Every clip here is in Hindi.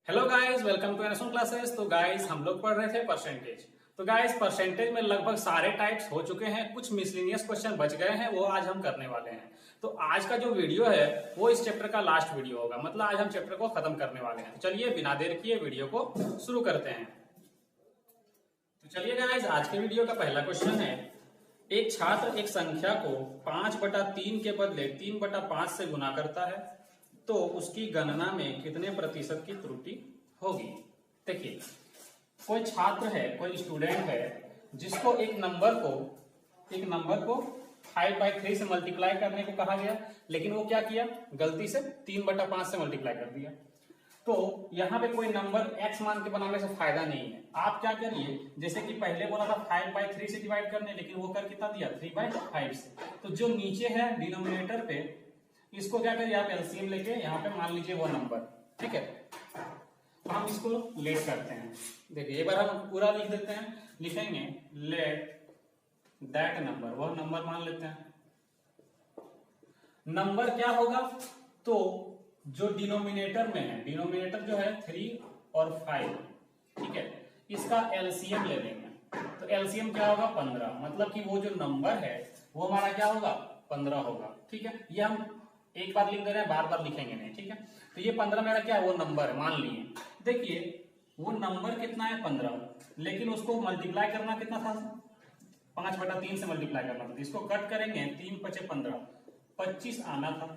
हेलो गाइस, वेलकम टू एनएसओन क्लासेस। तो गाइस हम लोग पढ़ रहे थे परसेंटेज। तो गाइस परसेंटेज में लगभग सारे टाइप्स हो चुके हैं, कुछ मिसलिनियस क्वेश्चन बच गए हैं, वो आज हम करने वाले हैं। तो आज का जो वीडियो है वो इस चैप्टर का लास्ट वीडियो होगा, मतलब आज हम चैप्टर को खत्म करने वाले हैं। तो चलिए बिना देर किए वीडियो को शुरू करते हैं। तो चलिए गाइस, आज के वीडियो का पहला क्वेश्चन है, एक छात्र एक संख्या को 5/3 के बदले 3/5 से गुना करता है, तो उसकी गणना में कितने प्रतिशत की त्रुटि होगी। देखिए, कोई छात्र है, कोई स्टूडेंट है जिसको एक नंबर को 5/3 से मल्टीप्लाई करने को कहा गया, लेकिन वो क्या किया, गलती से 3/5 से मल्टीप्लाई कर दिया। तो यहाँ पे कोई नंबर x मान के बनाने से फायदा नहीं है। आप क्या करिए, जैसे कि पहले बोला था 5/3 से डिवाइड करने, लेकिन वो कर कितना दिया, 3/5 से। तो जो नीचे है डिनोमिनेटर पे, इसको क्या करिए आप एलसीएम लेके यहाँ पे मान लीजिए वो नंबर, ठीक है। तो हम इसको लेट करते हैं। देखिए एक बार हम पूरा लिख देते हैं, लिखेंगे लेट दैट नंबर, वह नंबर मान लेते हैं। नंबर क्या होगा, तो जो डिनोमिनेटर में है, डिनोमिनेटर जो है 3 और 5, ठीक है, इसका एलसीएम ले लेंगे। तो एलसीएम क्या होगा, 15। मतलब कि वो जो नंबर है वो हमारा क्या होगा, 15 होगा, ठीक है। ये हम एक बार लिख दे रहे हैं, बार बार लिखेंगे नहीं, ठीक है। तो ये 15 मेरा क्या है, वो नंबर है, मान लिए। देखिए वो नंबर कितना है, 15, लेकिन उसको मल्टीप्लाई करना कितना था, 5/3 से मल्टीप्लाई करना था। इसको कट करेंगे, 3×5 = 15, 25 आना था,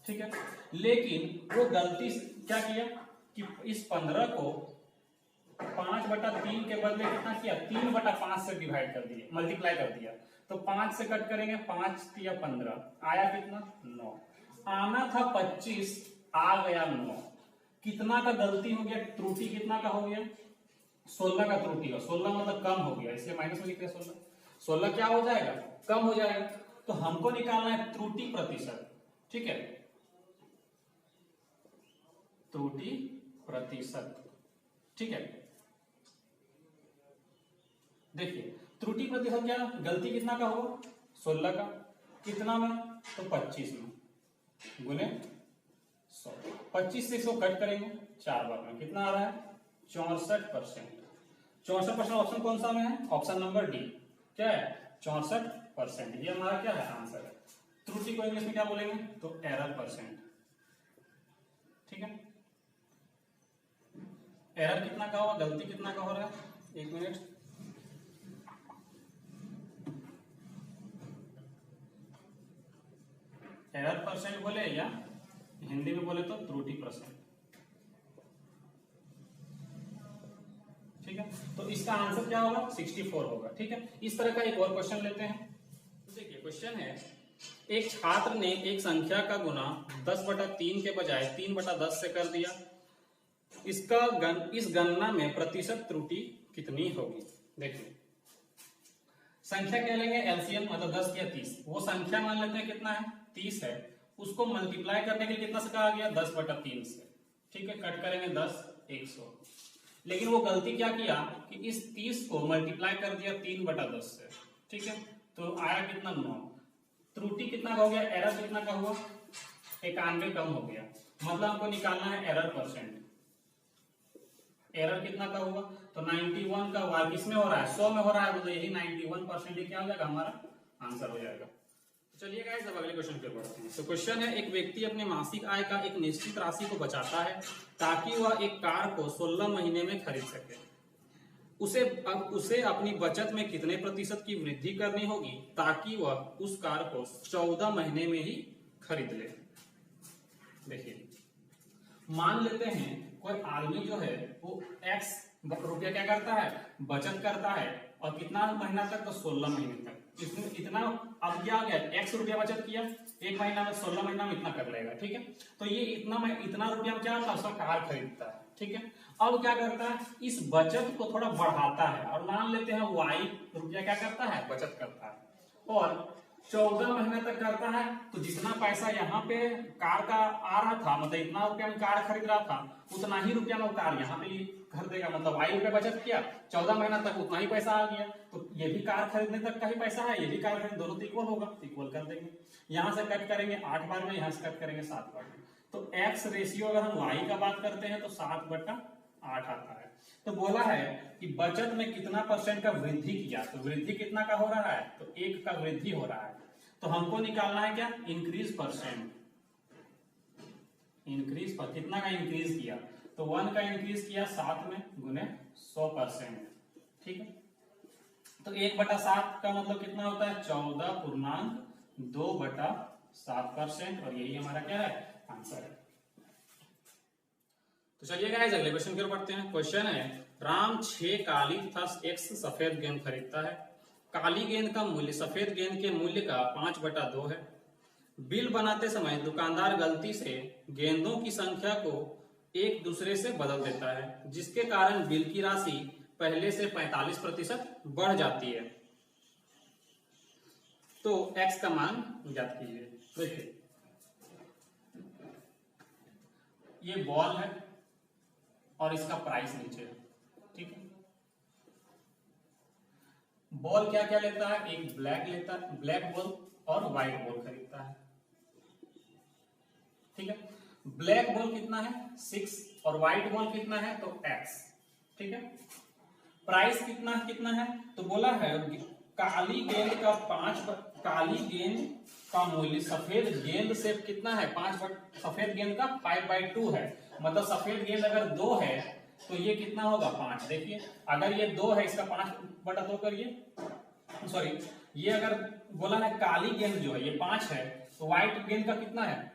ठीक है। लेकिन वो गलती से क्या किया कि इस 15 को 5/3 के बदले कितना किया, 3/5 से डिवाइड कर दिया, मल्टीप्लाई कर दिया। तो 5 से कट करेंगे, 5 या 15, आया कितना, 9। आना था 25, आ गया 9। कितना का गलती हो गया, त्रुटि कितना का हो गया, 16 का त्रुटि हो। 16 मतलब कम हो गया, इसलिए माइनस में लिख रहे 16। 16 क्या हो जाएगा, कम हो जाएगा। तो हमको निकालना है त्रुटि प्रतिशत, ठीक है, त्रुटि प्रतिशत, ठीक है। देखिए त्रुटि प्रतिशत क्या, गलती कितना का होगा, 16 का, कितना में, तो 25 में, गुने 100। 25 से 100 कट करेंगे 4 बार में, कितना आ रहा है, 64%। 64% ऑप्शन कौन सा में है, ऑप्शन नंबर डी, क्या है, 64%। ये हमारा क्या है, आंसर है। त्रुटि को इंग्लिश में क्या बोलेंगे, तो एरर परसेंट, ठीक है। एरर कितना का होगा, गलती कितना का हो रहा है, 1 मिनट। एरर परसेंट बोले या हिंदी में बोले तो त्रुटि परसेंट, ठीक है। तो इसका आंसर क्या होगा, 64 होगा, ठीक है। इस तरह का एक और क्वेश्चन लेते हैं। देखिए क्वेश्चन है, एक छात्र ने एक संख्या का गुना 10/3 के बजाय 3/10 से कर दिया। इस गणना में प्रतिशत त्रुटि कितनी होगी। देखिए संख्या क्या लेंगे, एलसीएम, मतलब 10 या 30। वो संख्या मान लेते हैं कितना है, 30 है। उसको मल्टीप्लाई करने के लिए कितना से कहा गया, 10/3 से, ठीक है। कट करेंगे 10, 100। लेकिन वो गलती क्या किया कि इस 30 को मल्टीप्लाई कर दिया 3/10 से, ठीक है। तो आया कितना, 9। त्रुटि कितना का हो गया, एरर कितना का हुआ, 91 कम हो गया। मतलब हमको निकालना है एरर परसेंट। एरर कितना का हुआ, तो 91 का वार किसमें हो रहा है, 100 में हो रहा है, मतलब यही 91% ही क्या हो जाएगा, हमारा आंसर हो जाएगा। चलिए गाइस, अब अगले क्वेश्चन पे बढ़ते हैं। तो क्वेश्चन है, एक व्यक्ति अपने मासिक आय का एक निश्चित राशि को बचाता है ताकि वह एक कार को 16 महीने में खरीद सके। उसे अपनी बचत में कितने प्रतिशत की वृद्धि करनी होगी ताकि वह उस कार को 14 महीने में ही खरीद ले। देखिए मान लेते हैं कोई आदमी जो है वो x रुपया क्या करता है, बचत करता है, और कितना महीना तक, तो 16 महीने तक। इसमें इतना, अब क्या हो गया, x रुपया बचत किया, एक महीना में, 16 महीना में इतना कर लेगा, ठीक है। तो ये इतना रुपया में क्या होता है, उसका कार खरीदता है, ठीक है। अब क्या करता है, इस बचत को थोड़ा बढ़ाता है, और मान लेते हैं y रुपया क्या करता है, बचत करता है, और 14 महीने तक करता है। तो जितना पैसा यहाँ पे कार का आ रहा था, मतलब इतना रुपया में कार खरीद रहा था, उतना ही रुपया में कार यहाँ पे कर देगा। मतलब 22 रुपया बचत किया, 14 महीना तक उतना ही पैसा आ गया। तो ये भी कार खरीदने तक का ही पैसा है, ये भी कार खरीद, दोनों तो इक्वल होगा, इक्वल कर देंगे। यहाँ से कट करेंगे 8 बार में, यहाँ से कट करेंगे 7 बार में। तो एक्स रेशियो अगर हम वाई का बात करते हैं तो 7/8 आता है। तो बोला है कि बचत में कितना परसेंट का वृद्धि किया, तो वृद्धि कितना का हो रहा है, तो 1 का वृद्धि हो रहा है। तो हमको निकालना है क्या, इंक्रीज परसेंट, इंक्रीज पर कितना का इंक्रीज किया, तो 1 का इंक्रीज किया 7 में गुने 100%, ठीक है। तो 1/7 का मतलब कितना होता है, 14.2/7%, और यही हमारा क्या है, आंसर है। तो चलिए गाइस अगले क्वेश्चन की ओर बढ़ते हैं। क्वेश्चन है, राम 6 काली तथा x सफेद गेंद खरीदता है। काली गेंद का मूल्य सफेद गेंद के मूल्य का 5/2 है। बिल बनाते समय दुकानदार गलती से गेंदों की संख्या को एक दूसरे से बदल देता है, जिसके कारण बिल की राशि पहले से 45% बढ़ जाती है। तो x का मान ज्ञात कीजिए। देखिए ये बॉल है और इसका प्राइस नीचे है, ठीक है। बॉल क्या क्या लेता है, एक ब्लैक लेता है, ब्लैक बॉल और व्हाइट बॉल खरीदता है, ठीक है। ब्लैक बॉल कितना है 6 और व्हाइट बॉल कितना है, तो x, ठीक है। प्राइस कितना कितना है, तो बोला है काली गेंद का काली गेंद का मूल्य सफेद गेंद से कितना है, सफेद गेंद का 5/2 है। मतलब सफेद गेंद अगर 2 है तो ये कितना होगा 5। देखिए अगर ये 2 है, इसका 5/2 करिए, सॉरी ये अगर बोला है काली गेंद जो है ये 5 है, तो व्हाइट गेंद का कितना है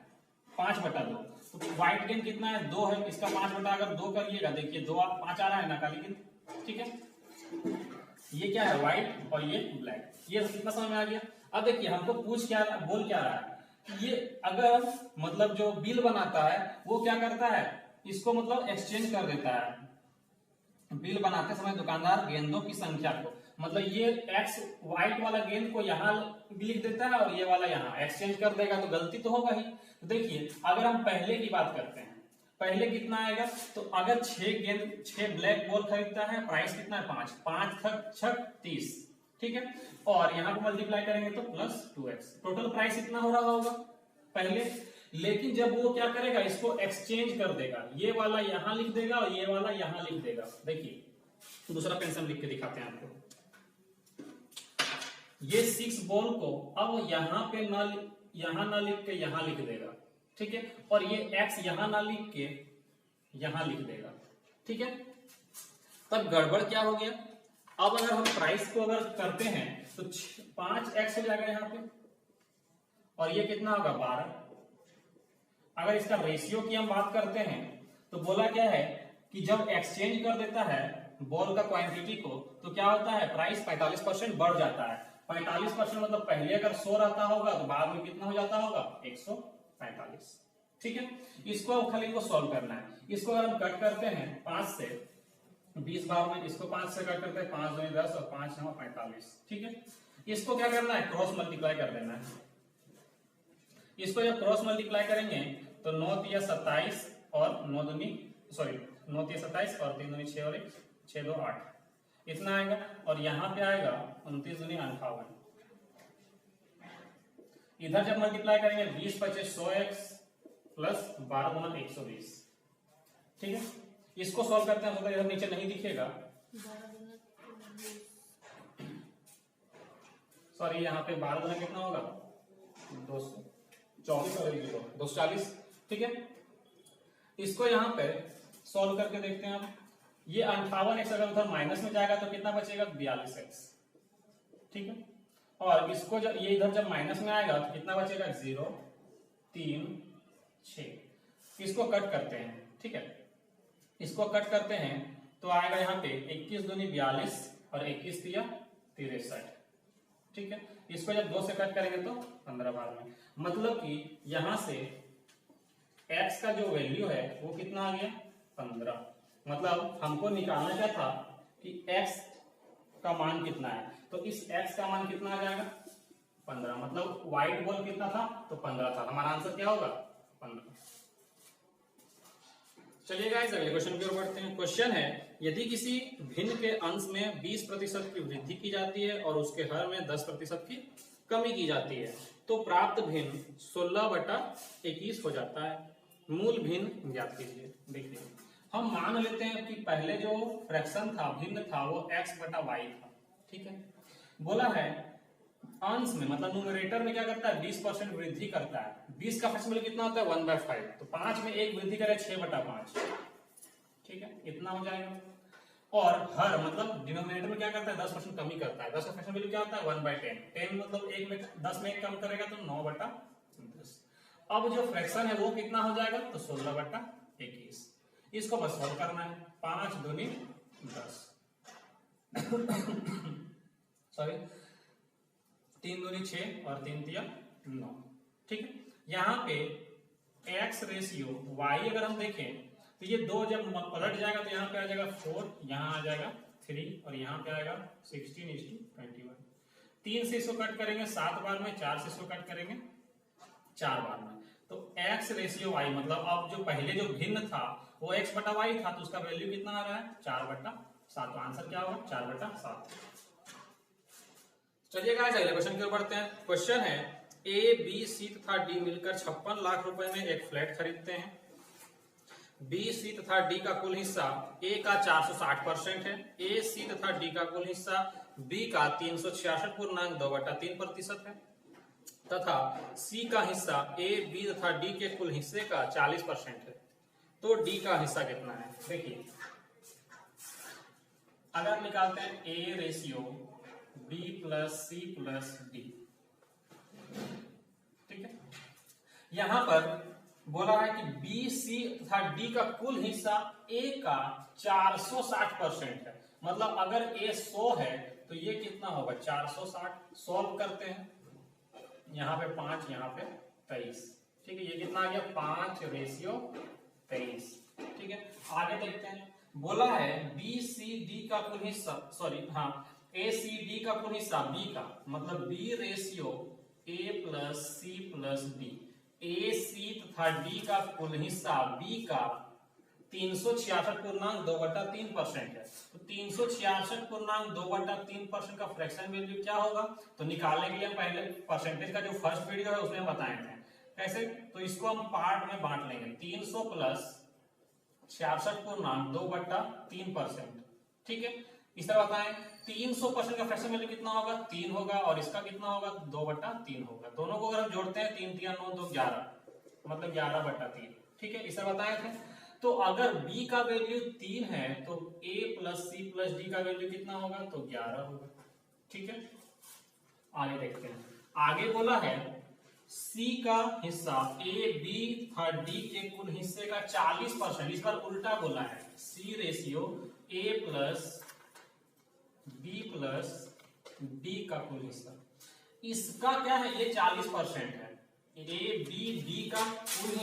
5/2। तो व्हाइट गेंद कितना है 2 है, इसका 5/2 करिएगा, देखिए 2 5 आ रहा है ना काली गेंद, ठीक है। ये क्या है व्हाइट और ये ब्लैक, ये कितना समझ में आ गया। अब देखिए हमको बोल क्या रहा है, ये अगर मतलब जो बिल बनाता है वो क्या करता है, इसको मतलब एक्सचेंज कर देता है। बिल बनाते समय दुकानदार गेंदों की संख्या को, मतलब ये एक्स व्हाइट वाला गेंद को यहाँ लिख देता है और ये वाला यहाँ एक्सचेंज कर देगा, तो गलती तो होगा ही। तो देखिए अगर हम पहले की बात करते हैं, पहले कितना आएगा, तो अगर 6 ब्लैक बॉल खरीदता है, प्राइस कितना है 5, 5×6 30, ठीक है। और यहाँ पे मल्टीप्लाई करेंगे तो +2x, टोटल प्राइस इतना हो रहा होगा पहले। लेकिन जब वो क्या करेगा, इसको एक्सचेंज कर देगा, ये वाला यहां लिख देगा और ये वाला यहां लिख देगा। देखिए दूसरा पेंसिल लिख के दिखाते हैं आपको। ये 6 बॉल को अब यहां पे यहां ना लिख के यहां लिख देगा, ठीक है। और ये x यहां ना लिख के यहां लिख देगा, ठीक है। तब गड़बड़ क्या हो गया, अब अगर हम प्राइस को अगर करते हैं तो 5x हो जाएगा यहाँ पे, और ये कितना होगा 12। अगर इसका रेशियो की हम बात करते हैं तो बोला क्या है कि जब एक्सचेंज कर देता है बॉल का क्वांटिटी को, तो क्या होता है प्राइस 45% बढ़ जाता है। 45% मतलब पहले अगर 100 रहता होगा तो बाद में कितना हो जाता होगा 145, ठीक है। इसको खाली को सॉल्व करना है। इसको अगर हम कट करते हैं 5 से 20 बार में, इसको 5 से कट करते हैं 5 दूनी 10 और 5 9 45, ठीक है। इसको क्या करना है, क्रॉस मल्टीप्लाई कर देना है। इसको जब क्रॉस मल्टीप्लाई करेंगे तो 9 तिया 27 और 9 दूनी 27 और 3 दूनी 6 और 1 6 2 8 इतना आएगा। और यहाँ पे आएगा 29 दूनी 58। इधर जब मल्टीप्लाई करेंगे 20 25 100x प्लस 12 गुना 120, ठीक है। इसको सॉल्व करते हैं तो इधर नीचे नहीं दिखेगा, सॉरी यहाँ पे 12 गुना कितना होगा 224 और 240, ठीक है। इसको यहाँ पे सॉल्व करके देखते हैं आप। ये 58x अगर उधर माइनस में जाएगा तो कितना बचेगा 42x, ठीक है। और इसको जब ये इधर जब माइनस में आएगा तो कितना बचेगा 0 3 6। इसको कट करते हैं, ठीक है। इसको कट करते हैं तो आएगा यहाँ पे 21 दूनी 42 और 21 तिया 63, ठीक है। इसको जब 2 से कट करेंगे तो 15 बार में, मतलब कि यहां से x का जो वैल्यू है वो कितना आ गया 15। मतलब हमको निकालना क्या था कि x का मान कितना है, तो इस x का मान कितना आ जाएगा 15। मतलब व्हाइट बॉल कितना था तो 15 था, हमारा आंसर क्या होगा 15। चलिए गाइस अगले क्वेश्चन की ओर बढ़ते हैं। क्वेश्चन है, यदि किसी भिन्न के अंश में 20% की वृद्धि की जाती है और उसके हर में 10% की कमी की जाती है, तो प्राप्त भिन्न 16/21 हो जाता है। मूल भिन्न ज्ञात कीजिए। देखिए हम मान लेते हैं कि पहले जो फ्रैक्शन था भिन्न था वो x बटा y था, ठीक है। बोला है अंश में मतलब न्यूमरेटर में क्या करता है 20% वृद्धि करता है। 20 का फ्रैक्शन कितना होता है 1/5, तो 5 में 1 वृद्धि करे 6/5, ठीक है, इतना हो जाएगा। और हर मतलब डिनोमिनेटर में क्या करता है 10% कमी करता है। 10 का फ्रैक्शन वैल्यू क्या होता है 1/10, 10 मतलब 1 में 10 में 1 कम करेगा तो 9/10। अब जो फ्रैक्शन है वो कितना हो जाएगा तो 16/21। इसको बस सॉल्व करना है। 5 दूनी 10 सॉरी 3 दूनी 6 और 3 तिया 9, ठीक है। यहाँ पे x रेशियो y अगर हम देखें तो ये 2 जब पलट जाएगा तो यहाँ पे आ जाएगा 4, यहाँ आ जाएगा 3 और यहाँ पे आएगा 16:21। 3 से इसको कट करेंगे 7 बार में, 4 से इसको कट करेंगे 4 बार में, तो x रेशियो y मतलब अब जो पहले जो भिन्न था वो x बटा y था तो उसका वैल्यू कितना आ रहा है 4/7। तो आंसर क्या होगा 4/7। चलिए गाइस अगले क्वेश्चन की ओर बढ़ते हैं। क्वेश्चन है A, B, C तथा D मिलकर 56 लाख रुपए में एक फ्लैट खरीदते हैं। B, C तथा D का कुल हिस्सा A का 460% है। A, C तथा D का कुल हिस्सा B का 366.2/3% है तथा C का हिस्सा A, B तथा D के कुल हिस्से का 40% है। तो D का हिस्सा कितना है? देखिए अगर निकालते हैं A ratio B plus C plus D, ठीक है। यहां पर बोला है कि B, C तथा D का कुल हिस्सा A का 460% है। मतलब अगर A 100 है तो ये कितना होगा 460। सॉल्व करते हैं, यहाँ पे 5 यहाँ पे 23, ठीक है। ये कितना आ गया 5 रेशियो 23, ठीक है। आगे देखते हैं। बोला है B, C, D का कुल हिस्सा A, C, D का कुल हिस्सा B का मतलब B ratio A plus C plus D। A, C तथा D का कुल हिस्सा B का 366.2/3% है। तो 366.2/3% का फ्रैक्शन वैल्यू क्या होगा? तो निकालने के लिए हम पहले परसेंटेज का जो फर्स्ट वीडियो है उसमें बताए थे कैसे, तो इसको हम पार्ट में बांट लेंगे। 300 प्लस 66.2/3%, ठीक है। इस तरह बताएं 300% का फ्रैक्शन वैल्यू कितना होगा 3 होगा और इसका कितना होगा 2/3 होगा। दोनों को अगर हम जोड़ते हैं 3 3 9 2 11 मतलब 11/3, ठीक है। इस तरह बताए थे। तो अगर B का वैल्यू 3 है तो A plus C plus D का वैल्यू कितना होगा तो 11 होगा, ठीक है। आगे देखते हैं। आगे बोला है C का हिस्सा A, B और D के कुल हिस्से का 40%। इस बार उल्टा बोला है C ratio A plus B plus D का कुल हिस्सा, इसका क्या है ये 40% है। A, B, D का कुल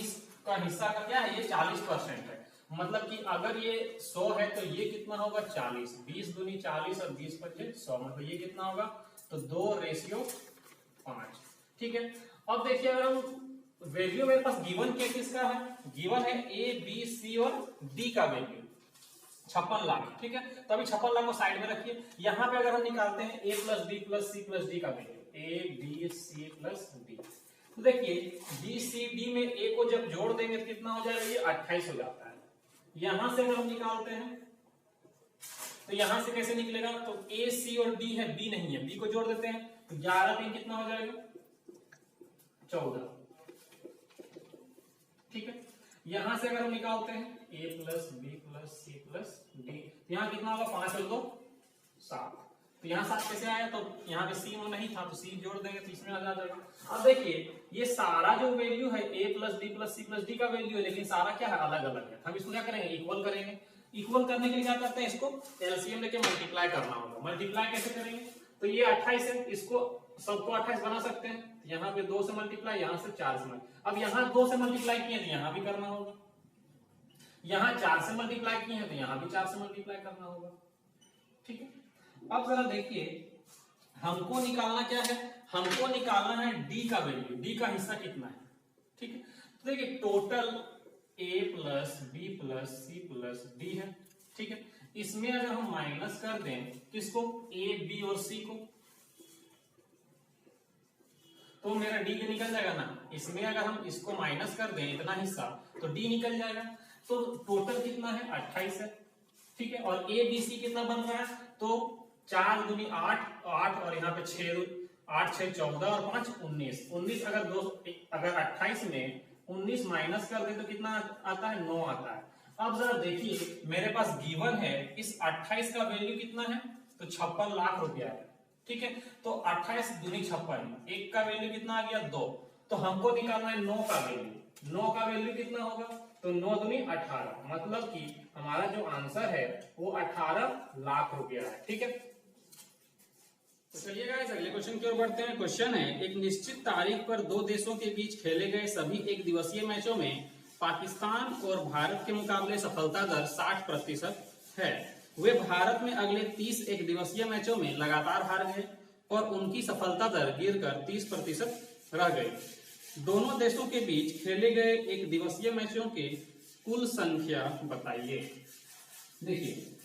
हिस्सा का क्या है ये 40% है। मतलब कि अगर ये 100 है तो ये कितना होगा 40। 20 दूनी 40 और 20 पच्चीस 100 मतलब ये कितना होगा तो 2 रेशियो 5, ठीक है। अब देखिए अगर हम वैल्यू मेरे पास गिवन क्या किसका है, गिवन है A, B, C और D का वैल्यू 56 लाख, ठीक है। तो अभी 56 लाख को साइड में रखिए। यहाँ पे अगर हम निकालते हैं A plus B plus C plus D का value A, B, C plus D, तो देखिए B, C, D में A को जब जोड़ देंगे तो कितना हो जाएगा ये 28 हो जाता है। यहां से अगर हम निकालते हैं तो यहां से कैसे निकलेगा तो A, C और D है, B नहीं है, B को जोड़ देते हैं तो 11 3 कितना हो जाएगा 14, ठीक है। यहां से अगर हम निकालते हैं A plus B plus C plus D, यहाँ कितना होगा 5 और 2 7, तो यहाँ 7 कैसे आया तो यहाँ पे C नहीं था तो C जोड़ देंगे तो इसमें आ जाएगा। अब देखिए ये सारा जो वैल्यू है A plus B plus C plus D का वैल्यू है, लेकिन सारा क्या है अलग अलग है। हम इसको क्या करेंगे इक्वल करेंगे। इक्वल करने के लिए क्या करते हैं इसको एलसीएम लेके मल्टीप्लाई करना होगा। मल्टीप्लाई कैसे करेंगे तो ये 28 है, इसको सबको 28 बना सकते हैं। यहाँ पे 2 से मल्टीप्लाई, यहाँ से 4 से मल्टीप्लाई। अब यहाँ 2 से मल्टीप्लाई किए तो यहाँ भी करना होगा, यहाँ 4 से मल्टीप्लाई किए हैं तो यहाँ भी 4 से मल्टीप्लाई करना होगा, ठीक है। अब जरा देखिए हमको निकालना क्या है, हमको निकालना है D का वैल्यू, D का हिस्सा कितना है, ठीक है। तो देखिए total A plus B plus C plus D है, ठीक है। इसमें अगर हम माइनस कर दें किसको A, B और C को, तो मेरा डी के निकल जाएगा ना, इसमें अगर हम इसको माइनस कर दें इतना हिस्सा तो डी निकल जाएगा। तो टोटल कितना है 28 है, ठीक है। और ए बी सी कितना बन रहा है, तो 4 दूनी 8, 8 और यहाँ पे 6, 8 6 14 और 5 19, 19 अगर 28 में 19 माइनस कर दे तो कितना आता है, 9 आता है। अब जरा देखिए मेरे पास गिवन है इस 28 का वैल्यू कितना है, तो 56 लाख रुपया है, ठीक है। तो 28 दूनी 56, एक का वैल्यू कितना आ गया 2, तो हमको निकालना है 9 का वैल्यू। 9 का वैल्यू कितना होगा, तो 9 दूनी 18, मतलब कि हमारा जो आंसर है वो 18 लाख रुपया है, ठीक है। तो चलिए गाइस अगले क्वेश्चन की ओर बढ़ते हैं। क्वेश्चन है, एक निश्चित तारीख पर दो देशों के बीच खेले गए सभी एक दिवसीय मैचों में पाकिस्तान और भारत के मुकाबले सफलता दर 60% है। वे भारत में अगले 30 एक दिवसीय मैचों में लगातार हार गए और उनकी सफलता दर गिरकर 30% रह गई। दोनों देशों के बीच खेले गए एक दिवसीय मैचों के कुल संख्या बताइए। देखिए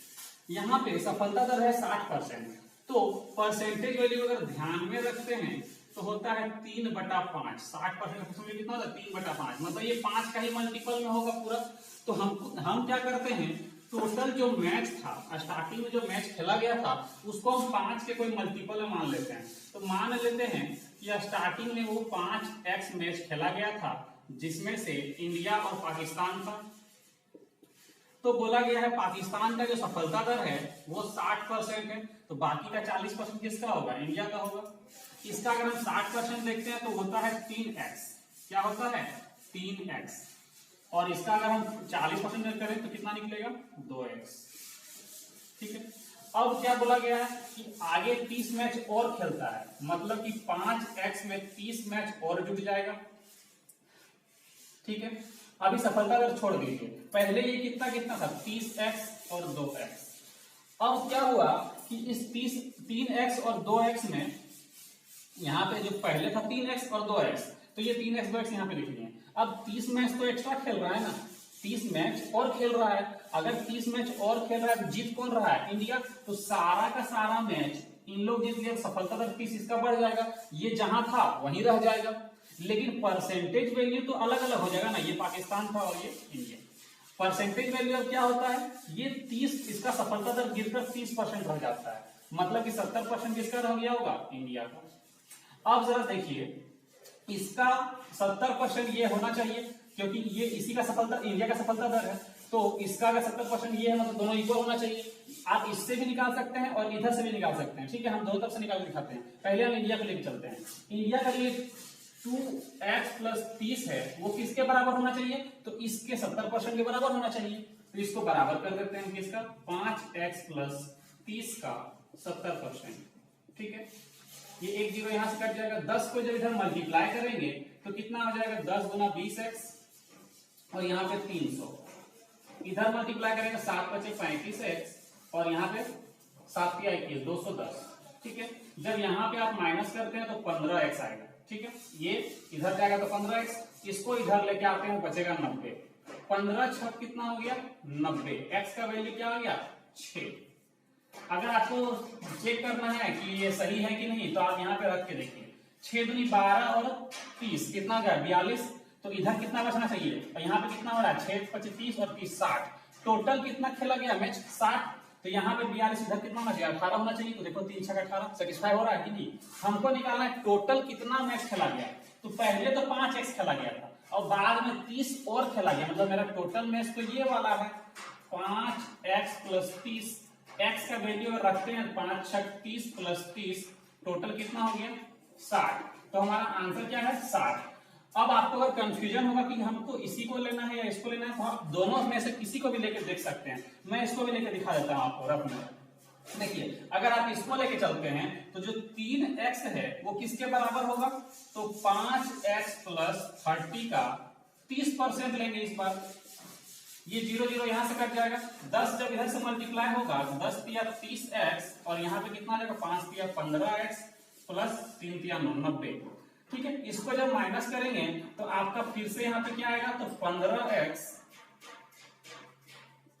यहाँ पे सफलता दर है 60%, तो परसेंटेज वैल्यू अगर ध्यान में रखते हैं तो होता है 3/5। 60% में कितना होता है 3/5, मतलब ये 5 का ही मल्टीपल में होगा पूरा। तो हम क्या करते हैं, टोटल जो मैच था, स्टार्टिंग में जो मैच खेला गया था उसको हम 5 के कोई मल्टीपल में मान लेते हैं। तो मान लेते हैं कि स्टार्टिंग में वो 5x मैच खेला गया था, जिसमें से इंडिया और पाकिस्तान था। तो बोला गया है पाकिस्तान का जो सफलता दर है वो 60% है, तो बाकी का 40% किसका होगा, इंडिया का होगा। इसका अगर हम 60% देखते हैं तो होता है 3x, क्या होता है 3x, और इसका अगर हम 40% करें तो कितना निकलेगा 2x, ठीक है। अब क्या बोला गया है कि आगे 30 मैच और खेलता है, मतलब कि 5x में 30 मैच और जुड़ जाएगा, ठीक है। अभी सफलता दर छोड़ दीजिए, पहले ये कितना कितना था 30x और 2x। अब क्या हुआ कि इस 3x और 2x में यहाँ पे जो पहले था 3x और 2x, तो ये 3x 2x यहाँ पे लिख लिए। अब 30 मैच तो एक्स्ट्रा खेल रहा है ना, 30 मैच और खेल रहा है। अगर 30 मैच और खेल रहा है तो जीत कौन रहा है, इंडिया। तो सारा का सारा मैच इन लोग जीत गए, सफलता दर 30 इसका बढ़ जाएगा, ये जहां था वहीं रह जाएगा। लेकिन परसेंटेज वैल्यू तो अलग अलग हो जाएगा ना, ये पाकिस्तान था और ये इंडिया। परसेंटेज वैल्यू अब क्या होता है, ये 30, इसका सफलता दर गिरकर 30% रह जाता है, मतलब कि 70% किसका रह गया होगा, इंडिया का। अब जरा देखिए इसका 70% ये होना चाहिए, क्योंकि ये इसी का सफलता, इंडिया का सफलता दर है, तो इसका अगर 70% ये है मतलब दोनों इक्वल होना चाहिए। आप इससे भी निकाल सकते हैं और इधर से भी निकाल सकते हैं, ठीक है। हम दोनों तरफ से निकाल के दिखाते हैं। पहले हम इंडिया को लेकर चलते हैं। इंडिया का लिए 2x + 30 है, वो किसके बराबर होना चाहिए, तो इसके 70% के बराबर होना चाहिए। तो इसको बराबर कर देते हैं किसका, 5x + 30 का 70%, ठीक है। ये एक 0 यहां से कट जाएगा। 10 को जब इधर मल्टीप्लाई करेंगे तो कितना हो जाएगा, 10 × 20x और यहाँ पे 300। इधर मल्टीप्लाई करेंगे 7 × 5 = 35x और यहाँ पे 7 × 21 = 210, ठीक है। जब यहाँ पे आप माइनस करते हैं तो 15x आएगा, ठीक है। ये इधर जाएगा तो 15x, इसको इधर लेके आते हैं बचेगा 90। 15 × 6 कितना हो गया 90, x का वैल्यू क्या हो गया 6। अगर आपको चेक करना है कि ये सही है कि नहीं तो आप यहाँ पे रख के देखिए, 6 दूनी 12 और 30 कितना हो गया 42, तो इधर कितना बचना चाहिए, और यहाँ पे कितना हो रहा है 6 × 5 = 30 और 30 = 60। टोटल कितना खेला गया मैच 60, तो यहाँ पे 42, इधर कितना होना चाहिए 18 होना चाहिए। तो देखो 3 × 6 = 18, सेटिस्फाई हो रहा है कि नहीं। हमको निकालना है टोटल कितना मैच खेला गया। तो पहले तो 5x खेला गया था और बाद में 30 और खेला गया, मतलब मेरा टोटल मैच तो ये वाला है 5x + 30। x का वैल्यू अगर रखते हैं 5 × 6 = 30 + 30, टोटल कितना हो गया 60। तो हमारा आंसर क्या है 60। अब आपको अगर कंफ्यूजन होगा कि हमको इसी को लेना है या इसको लेना है, तो आप दोनों में से किसी को भी लेकर देख सकते हैं। मैं इसको भी लेकर दिखा देता हूं आपको रफ में। देखिए अगर आप इसको लेके चलते हैं तो जो 3x है वो किसके बराबर होगा, तो 5x + 30 का 30% लेंगे इस बार। ये 0 0 यहां से कट जाएगा। 10 जब इधर से मल्टीप्लाई होगा 10 × 3 = 30x और यहाँ पे कितना आ जाएगा 5 × 3 = 15x + 3 × 3 = 90, ठीक है। इसको जब माइनस करेंगे तो आपका फिर से यहाँ पे क्या आएगा, तो 15x =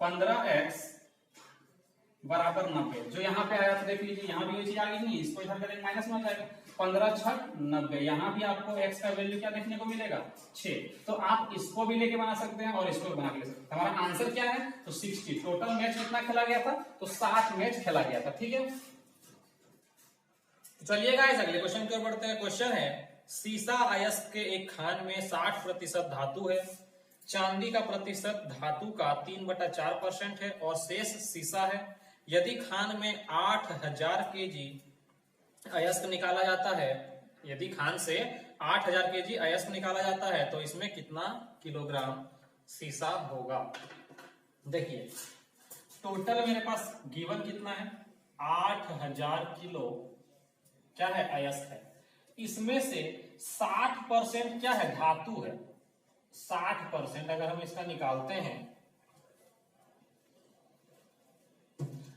90। जो यहाँ पे आया तो देख लीजिए यहाँ भी ये चीज आ गई नहीं, इसको इधर करेंगे माइनस में आ जाएगा। 15 छक 90, यहाँ भी आपको x का वैल्यू क्या देखने को मिलेगा 6। तो आप इसको भी लेके बना सकते हैं और इसको भी बना के ले सकते हैं। हमारा आंसर क्या है तो 60। टोटल मैच कितना खेला गया था तो 60 मैच खेला गया था। ठीक है, तो चलिए गाइस अगले क्वेश्चन की ओर बढ़ते हैं। क्वेश्चन है सीसा अयस्क के एक खान में 60% धातु है, चांदी का प्रतिशत धातु का 3/4% है और शेष सीसा है। यदि खान में 8000 केजी अयस्क निकाला जाता है, यदि खान से 8000 केजी अयस्क निकाला जाता है तो इसमें कितना किलोग्राम सीसा होगा। देखिए टोटल मेरे पास गिवन कितना है 8000 किलो क्या है अयस्क है, इसमें से 60% क्या है धातु है। 60% अगर हम इसका निकालते हैं,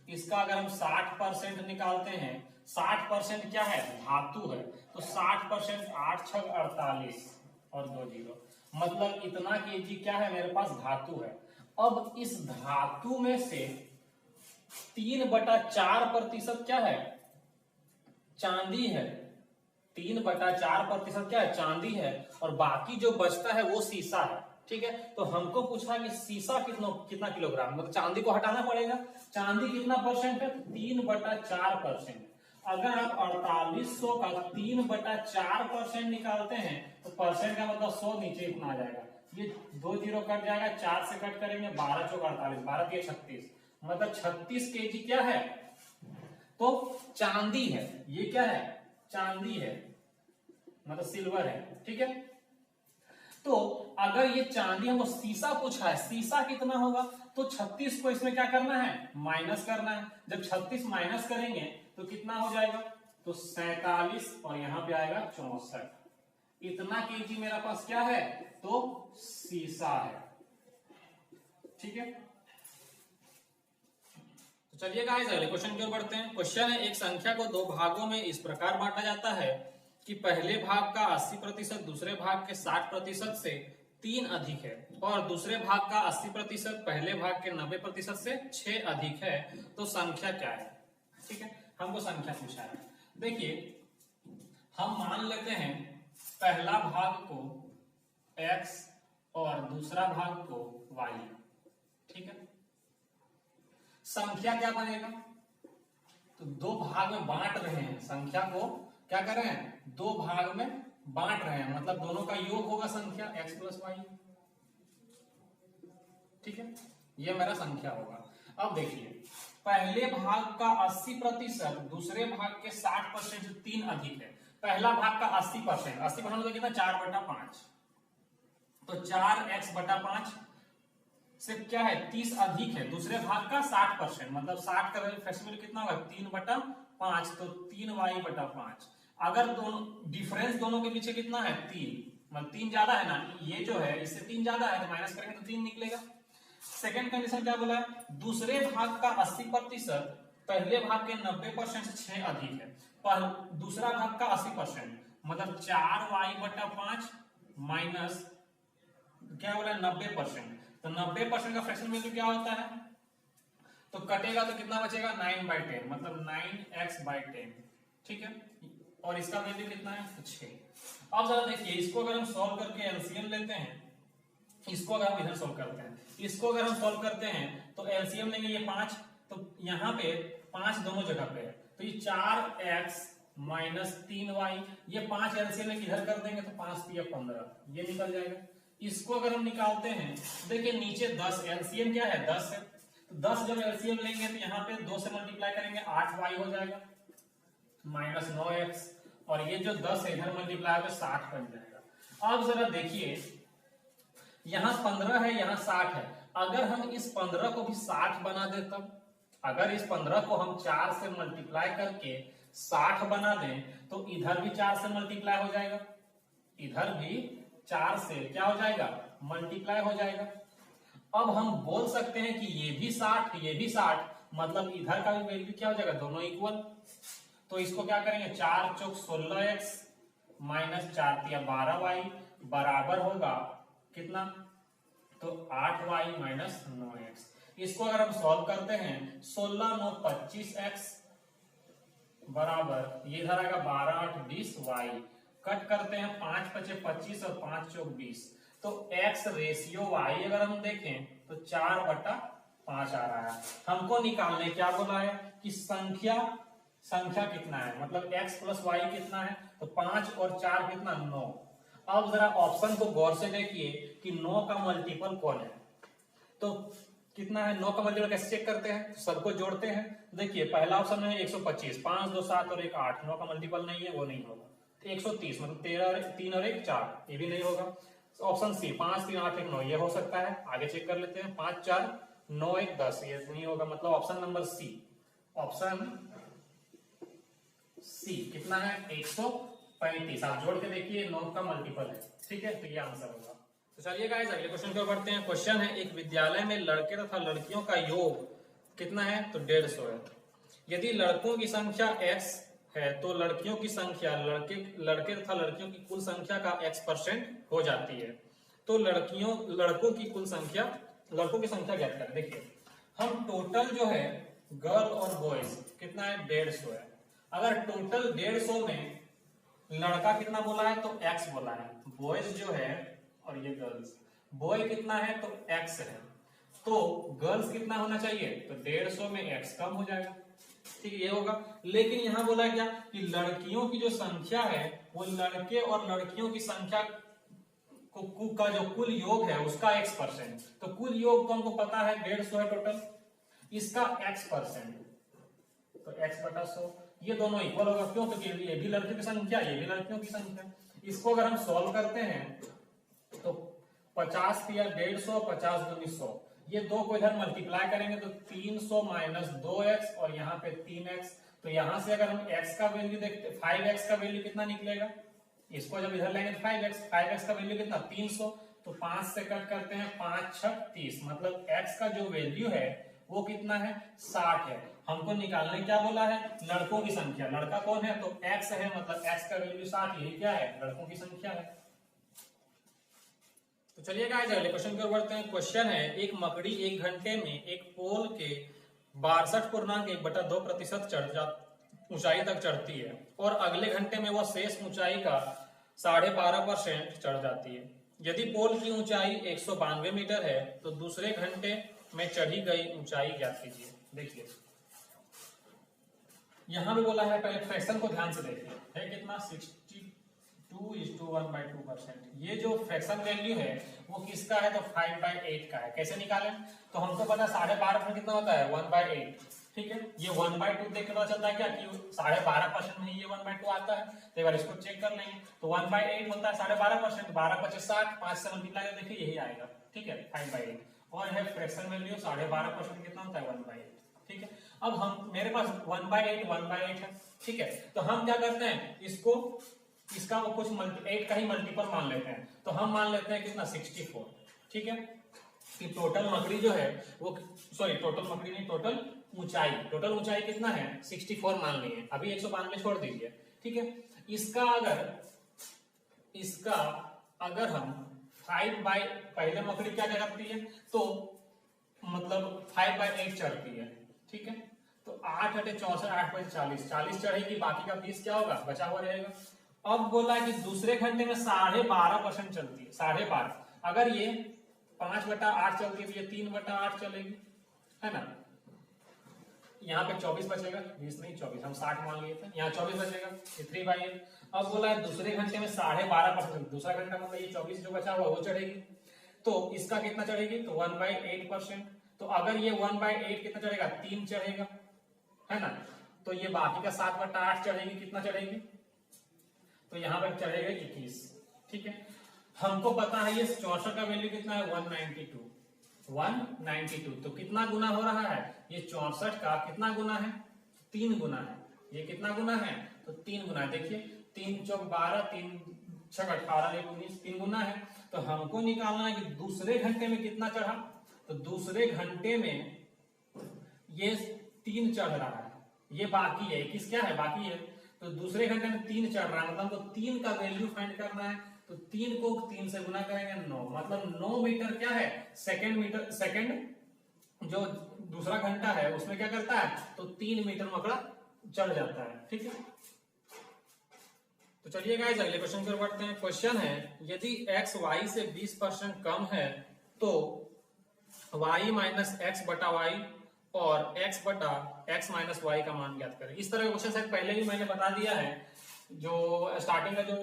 इसका अगर हम 60% निकालते हैं, 60% क्या है धातु है, तो 60% 8 छक 48 और 2 जीरो, मतलब इतना केजी क्या है मेरे पास धातु है। अब इस धातु में से 3/4% क्या है चांदी है, 3/4% क्या है चांदी है और बाकी जो बचता है वो सीसा है। ठीक है, तो हमको पूछा कि सीसा कितना किलोग्राम, मतलब चांदी को हटाना पड़ेगा। चांदी कितना परसेंट है 3/4%। अगर आप 4800 का 3/4% निकालते हैं तो परसेंट का मतलब 100 नीचे इतना आ जाएगा, ये 2 जीरो कट जाएगा, 4 से कट करेंगे 12 चौक 48, 12 के 36, मतलब 36 केजी क्या है तो चांदी है। ये क्या है चांदी है, मतलब सिल्वर है। ठीक है, तो अगर ये चांदी हमको सीसा पूछा है, सीसा कितना होगा तो 36 को इसमें क्या करना है माइनस करना है। जब 36 माइनस करेंगे तो कितना हो जाएगा तो 47 और यहां पे आएगा 64। इतना केजी मेरा पास क्या है तो सीसा है। ठीक है, तो चलिए गाइस अगले क्वेश्चन की ओर बढ़ते हैं। क्वेश्चन है एक संख्या को 2 भागों में इस प्रकार बांटा जाता है कि पहले भाग का 80% दूसरे भाग के 60% से 3 अधिक है और दूसरे भाग का 80% पहले भाग के 90% से 6 अधिक है, तो संख्या क्या है। ठीक है, हमको संख्या पूछा है। देखिए हम मान लेते हैं पहला भाग को x और दूसरा भाग को y। ठीक है, संख्या क्या बनेगा तो 2 भाग में बांट रहे हैं, संख्या को क्या कर रहे हैं 2 भाग में बांट रहे हैं, मतलब दोनों का योग होगा संख्या x + y। ठीक है, ये मेरा संख्या होगा। अब देखिए पहले भाग का 80% दूसरे भाग के 60% से 3 अधिक है। पहला भाग का 80%, 80% मतलब कितना 4/5, तो 4x/5 से क्या है 30 अधिक है। दूसरे भाग का 60%, मतलब 60 का फ्रैक्शन कितना होगा 3/5, तो 3y/5। अगर दोनों डिफरेंस दोनों के पीछे कितना है 3, मतलब 3 ज्यादा है ना, ये जो है इससे 3 ज्यादा है तो माइनस करेंगे तो 3 निकलेगा। सेकंड कंडीशन क्या बोला है दूसरे भाग का 80% पहले भाग के 90% से 6 अधिक है। पर दूसरा भाग का 80% मतलब 4y/5 माइनस क्या बोला 90%, तो 90% का फ्रैक्शन वैल्यू क्या होता है तो कटेगा तो कितना बचेगा 9/10, मतलब 9x/10। ठीक है, और इसका वैल्यू कितना है तो 6। अब जरा देखिए इसको अगर हम सॉल्व करके एलसीएम लेते हैं, इसको अगर हम इधर सॉल्व करते हैं, इसको अगर हम सॉल्व करते हैं तो एलसीएम लेंगे ये 5, तो यहाँ पे 5 दोनों जगह पे है, तो ये 4x - 3y, ये 5 एलसीएम लेके इधर कर देंगे तो 5 × 15, ये निकल जाएगा। इसको अगर हम निकालते हैं देखिए नीचे 10, एलसीएम क्या है 10 है, तो 10 जब एलसीएम लेंगे तो यहाँ पे 2 से मल्टीप्लाई करेंगे 8y हो जाएगा -9x, और ये जो 10 है इधर मल्टीप्लाई होकर 60 बन जाएगा। अब जरा देखिए यहाँ 15 है यहाँ 60 है, अगर हम इस 15 को भी 60 बना दे तब, अगर इस 15 को हम 4 से मल्टीप्लाई करके 60 बना दें तो इधर भी 4 से मल्टीप्लाई हो जाएगा, इधर भी 4 से क्या हो जाएगा मल्टीप्लाई हो जाएगा। अब हम बोल सकते हैं कि ये भी 60 ये भी 60, मतलब इधर का भी वैल्यू क्या हो जाएगा दोनों इक्वल। तो इसको क्या करेंगे 4 चौक 16x - 4 × 12y बराबर होगा कितना तो 8y - 9x। इसको अगर हम सॉल्व करते हैं 16 × 9 25x बराबर ये इधर आएगा 12 8 20 वाई, कट करते हैं 5 5 25 और 5 चौक 20, तो x रेशियो y अगर हम देखें तो 4/5 आ रहा है। हमको निकालने क्या बोला है कि संख्या कितना है, मतलब x प्लस वाई कितना है, तो 5 और 4 कितना 9। अब जरा ऑप्शन को गौर से देखिए कि 9 का मल्टीपल कौन है, तो कितना है 9 का मल्टीपल कैसे चेक करते हैं, सबको जोड़ते हैं। देखिए पहला ऑप्शन में 125, 5 2 7 और 1 8, 9 का मल्टीपल नहीं है, वो नहीं होगा। 130 मतलब 13 3 और 1 4, ये भी नहीं होगा। ऑप्शन सी 5 3 8 1 9, ये हो सकता है। आगे चेक कर लेते हैं, 5 4 9 1 10, ये नहीं होगा। मतलब option number C, option C कितना है 135। आप जोड़ के देखिए 9 का मल्टीपल है, ठीक है, तो ये आंसर होगा। तो चलिए गाइस अगले क्वेश्चन को बढ़ते हैं। क्वेश्चन है एक विद्यालय में लड़के तथा लड़कियों का योग कितना है, तो 150 है। यदि लड़कों की संख्या x है तो लड़कियों की संख्या लड़के तथा लड़कियों की कुल संख्या का x% हो जाती है। तो लड़कों की संख्या ज्ञात करें। देखिए हम टोटल जो है गर्ल और बॉयज कितना है 150 है। अगर टोटल 150 में लड़का कितना बोला है तो x बोला है, बॉयज जो है और ये गर्ल्स, बॉय कितना है तो x है, तो गर्ल्स कितना होना चाहिए, तो 150 में x कम हो जाएगा, ठीक है, ये होगा। लेकिन यहाँ बोला क्या कि लड़कियों की जो संख्या है वो लड़के और लड़कियों की संख्या का जो कुल योग है उसका x%, तो कुल योग तो हमको पता है 150 है टोटल, इसका x%, तो x/100, ये दोनों इक्वल होगा। क्यों, तो ये भी लड़कियों की संख्या, ये भी लड़कियों की संख्या। इसको अगर हम सॉल्व करते हैं तो 50 या 150, 50 दूनी 100, ये दो को इधर मल्टीप्लाई करेंगे तो 300 माइनस 2x और यहाँ पे 3x, तो यहां से अगर हम x का वैल्यू देखते 5x का वैल्यू कितना निकलेगा, इसको जब इधर लेंगे 5x का वैल्यू कितना 300, तो 5 से कट करते हैं 5 6 30, मतलब x का जो वैल्यू है वो कितना है 60 है। हमको निकालने क्या बोला है, लड़कों की संख्या, लड़का कौन है तो x है, मतलब x का वैल्यू 60, यही क्या है लड़कों की संख्या है। तो चलिए गाइस अगले क्वेश्चन की ओर बढ़ते हैं। क्वेश्चन है एक मकड़ी 1 घंटे में एक पोल के 62.1/2% ऊंचाई तक चढ़ती है और अगले घंटे में वह शेष ऊंचाई का 12.5% चढ़ जाती है। यदि पोल की ऊंचाई 192 मीटर है तो दूसरे घंटे में चढ़ी गई ऊंचाई ज्ञात कीजिए। देखिए यहां भी बोला है, पहले फ्रैक्शन को ध्यान से देखिए, है कितना 62:1/2%। ये जो फ्रैक्शन वैल्यू है वो किसका है तो 5/8 का है। कैसे निकालें, तो हमको पता है 12.5% कितना होता है 1/8, ठीक है। ये 1/2 देख के पता चलता है क्या कि 12.5% में ये 1/2 आता है, तो एक बार इसको चेक कर लेंगे। तो 1/8 होता है 12.5%, 12 5 60, 5 से मल्टीप्लाई कर देखिए यही आएगा, ठीक है 5/8। और है फ्रैक्शन वैल्यू 12.5% कितना होता है 1/8, ठीक है। अब हम मेरे पास 1/8 है, ठीक है, तो हम क्या करते हैं इसका कुछ 8 का ही मल्टीपल मान लेते हैं, तो हम मान लेते हैं कितना 64, ठीक है। कि टोटल मकड़ी जो है वो टोटल मकड़ी नहीं, टोटल ऊंचाई कितना है 64 मान लिए, अभी 192 छोड़ दीजिए, ठीक है। इसका अगर हम 5 पहले मकड़ी क्या करती है तो मतलब 5/8 चढ़ती है, ठीक है। तो 8 × 64 8 × 40 चढ़ेगी, बाकी का 20 क्या होगा बचा हुआ रहेगा। अब बोला कि दूसरे घंटे में 12.5% चलती है, 12.5, अगर ये 5/8 चलती है तो ये 3/8 चलेगी, है ना। यहाँ पे 24 बचेगा, 20 नहीं 24, हम 60 मान लिए थे, यहाँ 24 बचेगा, ये 3/8। अब बोला है दूसरे घंटे में 12.5%, दूसरा घंटा मतलब ये 24 जो बचा हुआ वो चढ़ेगी, तो इसका कितना चढ़ेगी तो 1/8%। तो अगर ये 1/8 कितना चढ़ेगा 3 चढ़ेगा, है ना। तो ये बाकी का 7/8 चढ़ेगी, कितना चढ़ेगी तो यहाँ पर चढ़ेगा 21, ठीक है। हमको पता है ये 64 का वैल्यू कितना है 192, तो कितना गुना हो रहा है ये 64 का कितना गुना है 3 गुना है, ये कितना गुना है तो 3 गुना। देखिए 3 चौक 12, 3 छक 18, 19, 3 गुना है। तो हमको निकालना है कि दूसरे घंटे में कितना चढ़ा, तो दूसरे घंटे में ये 3 चढ़ रहा है, ये बाकी है, 21 क्या है बाकी है, तो दूसरे घंटे में 3 चढ़ रहा है, मतलब हमको 3 का वैल्यू फाइंड करना है। तो 3 को 3 से गुना करेंगे 9, मतलब 9 मीटर क्या है सेकंड जो दूसरा घंटा है उसमें क्या करता है तो 3 मीटर मकड़ा चढ़ जाता है। ठीक है, तो चलिए गाइस अगले क्वेश्चन की ओर बढ़ते हैं। क्वेश्चन है यदि x y से 20% कम है तो y माइनस एक्स बटा वाई और x बटा x माइनस वाई का मान ज्ञात करें। इस तरह का क्वेश्चन शायद पहले भी मैंने बता दिया है, जो स्टार्टिंग का जो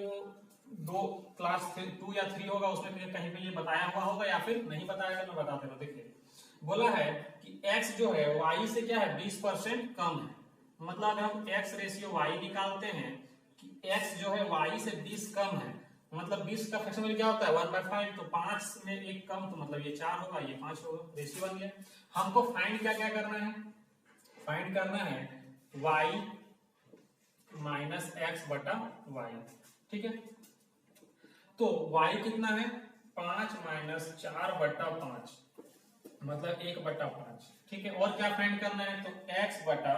दो क्लास 2 या 3 होगा उसमें कहीं पे ये बताया हुआ होगा, या फिर नहीं बताया तो मैं बता देता हूं। देखिए बोला है कि x जो है y से क्या है 20% कम है, मतलब अगर हम x रेशियो y निकालते हैं कि x जो है y से 20 कम है, मतलब 20 का फ्रैक्शन क्या होता है 1/5, तो 5 में एक कम, तो मतलब ये 4 होगा, ये 5 होगा, रेशियो बन गया। हमको फाइंड क्या क्या करना है, फाइंड करना है y माइनस एक्स बटा वाई। ठीक है, तो y कितना है 5 माइनस 4/5, मतलब 1/5। ठीक है, और क्या फाइंड करना है, तो x बटा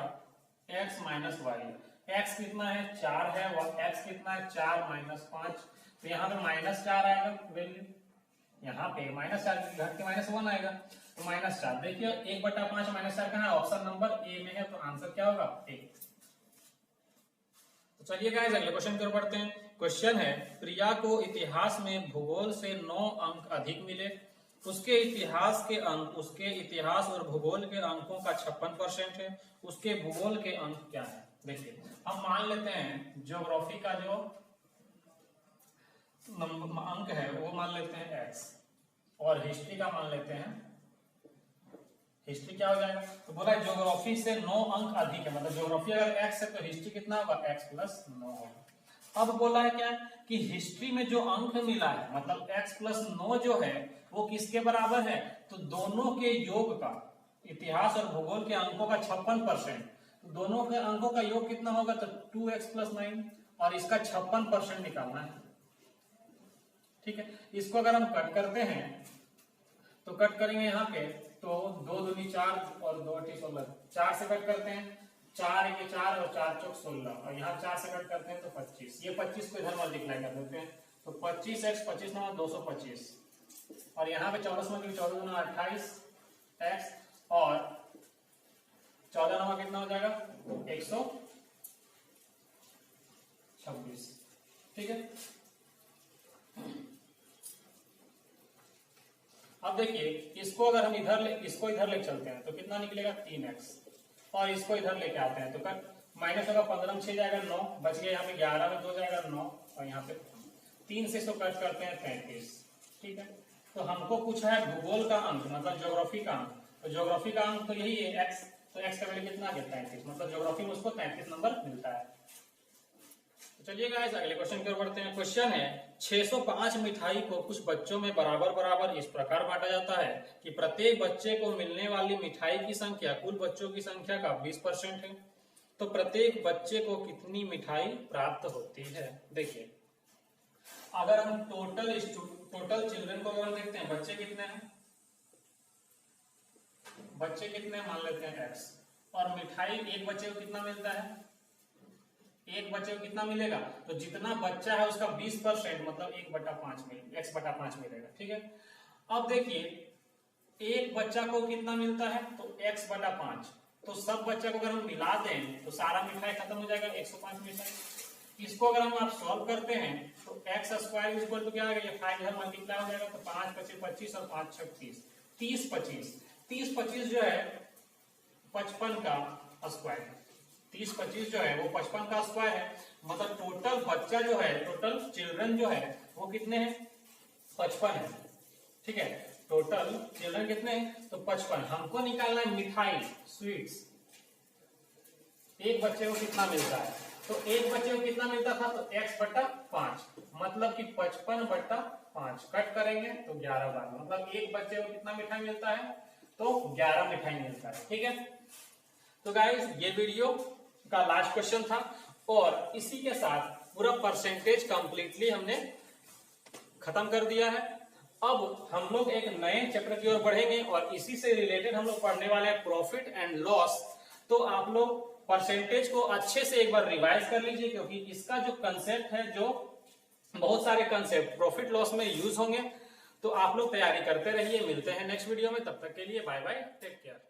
x माइनस वाई। x कितना है 4 है और x कितना है 4 माइनस 5, तो यहाँ पे -4 आएगा वैल्यू, यहाँ पे -4 घट के -1 आएगा, तो -4। देखिए 1/5 -4 कहाँ है, ऑप्शन नंबर ए में है, तो आंसर क्या होगा 1। तो चलिए गाइस अगले क्वेश्चन की ओर बढ़ते हैं। क्वेश्चन है प्रिया को इतिहास में भूगोल से 9 अंक अधिक मिले, उसके इतिहास के अंक उसके इतिहास और भूगोल के अंकों का 56% है, उसके भूगोल के अंक क्या है। देखिए हम मान लेते हैं ज्योग्राफी का जो अंक है वो मान लेते हैं x, और हिस्ट्री का मान लेते हैं, हिस्ट्री क्या हो जाएगा, तो बोला ज्योग्राफी से 9 अंक अधिक है, मतलब ज्योग्राफी अगर x है तो हिस्ट्री कितना होगा x प्लस 9 होगा। अब बोला है क्या कि हिस्ट्री में जो अंक मिला है, मतलब x प्लस 9 जो है वो किसके बराबर है, तो दोनों के योग का, इतिहास और भूगोल के अंकों का 56%, तो दोनों के अंकों का योग कितना होगा, तो 2x प्लस 9, और इसका 56% निकालना है। ठीक है, इसको अगर हम कट करते हैं तो कट करेंगे यहाँ पे, तो 2 दूनी 4 और 2 8 16, 4 से कट करते हैं, 4 1 4 और 4 चौक 16, और यहाँ 4 से कट करते हैं तो 25, ये 25 को इधर मल्टीप्लाई कर देते हैं, तो 25x 25 9 225, और यहाँ पे 14 में 14 9 28 x, और 14 9 कितना हो जाएगा 126। ठीक है, अब देखिए इसको अगर हम इसको इधर ले चलते हैं तो कितना निकलेगा 3x, और इसको इधर लेके आते हैं तो कट माइनस होगा 15 में 6 जाएगा 9, बच गया यहाँ पे 11 में 2 जाएगा 9, और यहाँ पे 3 से इसको कट करते हैं 33। ठीक है, तो हमको पूछा है भूगोल का अंक, मतलब ज्योग्राफी का अंक, तो ज्योग्राफी का अंक तो यही है x, तो x का वैल्यू कितना है 33, मतलब ज्योग्राफी में उसको 33 नंबर मिलता है। चलिए गाइस अगले क्वेश्चन की ओर बढ़ते हैं। क्वेश्चन है 605 मिठाई को कुछ बच्चों में बराबर बराबर इस प्रकार बांटा जाता है कि प्रत्येक बच्चे को मिलने वाली मिठाई की संख्या कुल बच्चों की संख्या का 20% है, तो प्रत्येक बच्चे को कितनी मिठाई प्राप्त होती है। देखिए अगर हम टोटल चिल्ड्रन को अगर हम देखते हैं, बच्चे कितने हैं, बच्चे कितने मान लेते हैं x, और मिठाई एक बच्चे को कितना मिलता है, एक बच्चे को कितना मिलेगा, तो जितना बच्चा है उसका 20%, मतलब 1/5 x/5 मिलेगा। ठीक है, अब देखिए एक बच्चा को कितना मिलता है, तो x/5, तो सब बच्चा को अगर हम मिला दें तो सारा मिठाई खत्म हो जाएगा 105 मिठाई। इसको अगर हम आप सॉल्व करते हैं तो x स्क्वायर इक्वल टू क्या आएगा, ये 5 इधर मल्टीप्लाई हो जाएगा, तो 5 25 25 और 5 36 30 25, 30 25 जो है 55 का स्क्वायर, 30 25 जो है वो 55 का स्क्वायर है, मतलब टोटल बच्चा जो है, टोटल चिल्ड्रन जो है वो कितने हैं 55 है। ठीक है, टोटल चिल्ड्रन कितने हैं, तो 55। हमको निकालना है मिठाई स्वीट्स, एक बच्चे को कितना मिलता है, तो एक बच्चे को कितना मिलता था, तो x/5, मतलब कि 55/5, कट करेंगे तो 11 बार, मतलब एक बच्चे को कितना मिठाई मिलता है, तो 11 मिठाई मिलता है। ठीक है, तो गाइस ये वीडियो का लास्ट क्वेश्चन था, और इसी के साथ पूरा परसेंटेज कंप्लीटली हमने खत्म कर दिया है। अब हम लोग एक नए चैप्टर की ओर बढ़ेंगे, और इसी से रिलेटेड हम लोग पढ़ने वाले हैं प्रॉफिट एंड लॉस। तो आप लोग परसेंटेज को अच्छे से एक बार रिवाइज कर लीजिए, क्योंकि इसका जो कंसेप्ट है, जो बहुत सारे कंसेप्ट प्रॉफिट लॉस में यूज होंगे, तो आप लोग तैयारी करते रहिए। मिलते हैं नेक्स्ट वीडियो में, तब तक के लिए बाय बाय, टेक केयर।